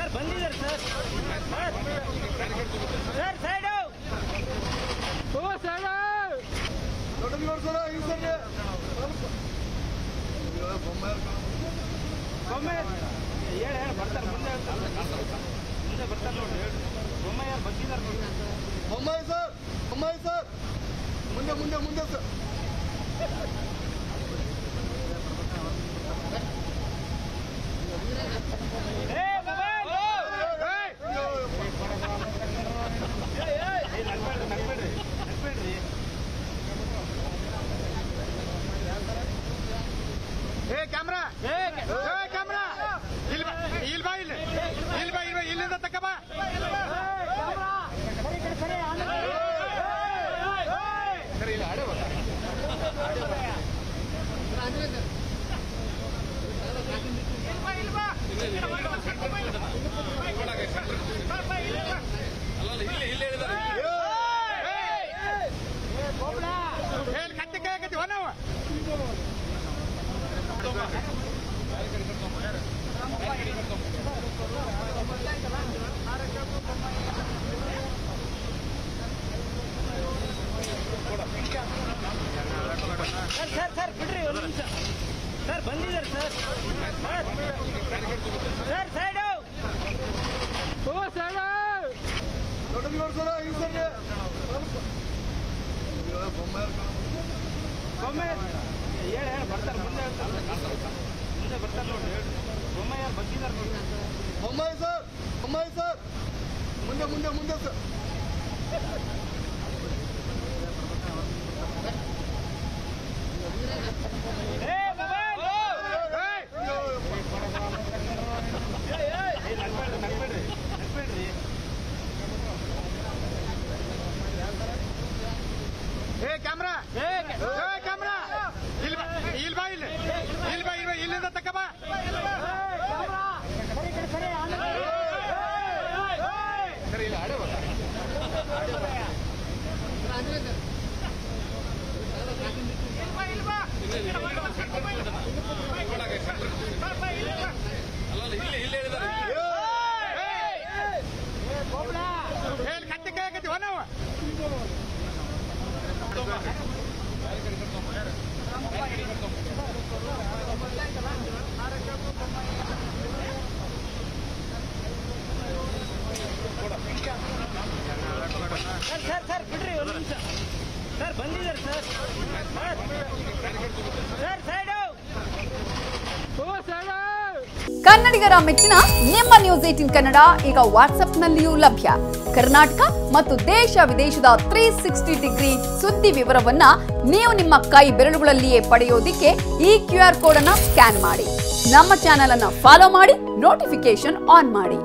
Sir ಬಂದಿದ್ದಾರೆ sir sir side ಓ side ನೋಡಿ sir ಈ ಸರ್ ಒಮ್ಮೆ ಹೇಳಿ ಬರ್ತಾರೆ ಮುಂದೆ ಮುಂದೆ ಬರ್ತಾರೆ ನೋಡಿ ಒಮ್ಮೆ ಯಾರು ಬಂದಿದ್ದಾರೆ ನೋಡಿ ಒಮ್ಮಾಯಿ ಸರ್ ಮುಂದೆ ಮುಂದೆ ಮುಂದೆ ಸರ್ ಕ್ಯಾಮ್ರಾ ಕ್ಯಾಮ್ರಾ ಇಲ್ಲಿಂದ ತಕ್ಕ ಬಾ ಸರಿ ಇಲ್ಲ ಆಡೇ ಸರ್ ಸರ್ ಬಿಡ್ರಿ ಒಂದು ನಿಮಿಷ ಸರ್ ಬಂದಿದ್ದಾರೆ ಸರ್ ಸರ್ ಸೈಡ್ ಓ ಸೈಡ್ ನೋಡಿ ಸರ್ ಈ ಸರ್ ಒಮ್ಮೆ ಹೇಳಿ ಬರ್ತಾರೆ ಮುಂದೆ ಮುಂದೆ ಬರ್ತಾರೆ ನೋಡಿ ಒಮ್ಮೆ ಯಾರು ಬಂದಿದ್ದಾರೆ ನೋಡಿ ಒಮ್ಮಾಯಿ ಸರ್ ಮುಂದೆ ಮುಂದೆ ಮುಂದೆ ಸರ್ ಕ್ಯಾಮ್ರಾ ಕ್ಯಾಮ್ರಾ ಇಲ್ಲಿಂದ ತಕ್ಕ ಬಾ ಸರಿ ಇಲ್ಲ ಆಡೇ ಸರ್ ಸರ್ ಬಿಡ್ರಿ ಒಂದು ನಿಮಿಷ ಸರ್ ಬಂದಿದ್ದಾರೆ ಸರ್ ಸರ್ ಸೈಡ್ ಓ ಸೈಡ್ ಕನ್ನಡಿಗರ ಮೆಚ್ಚಿನ ನಿಮ್ಮ ನ್ಯೂಸ್ 18 ಕನ್ನಡ ಈಗ ವಾಟ್ಸ್ಆಪ್ನಲ್ಲಿಯೂ ಲಭ್ಯ. ಕರ್ನಾಟಕ ಮತ್ತು ದೇಶ ವಿದೇಶದ 360 ಡಿಗ್ರಿ ಸುದ್ದಿ ವಿವರವನ್ನ ನೀವು ನಿಮ್ಮ ಕೈ ಬೆರಳುಗಳಲ್ಲಿಯೇ ಪಡೆಯೋದಿಕ್ಕೆ ಈ QR ಕೋಡ್ ಅನ್ನು ಸ್ಕ್ಯಾನ್ ಮಾಡಿ. ನಮ್ಮ ಚಾನೆಲ್ ಅನ್ನು ಫಾಲೋ ಮಾಡಿ, ನೋಟಿಫಿಕೇಶನ್ ಆನ್ ಮಾಡಿ.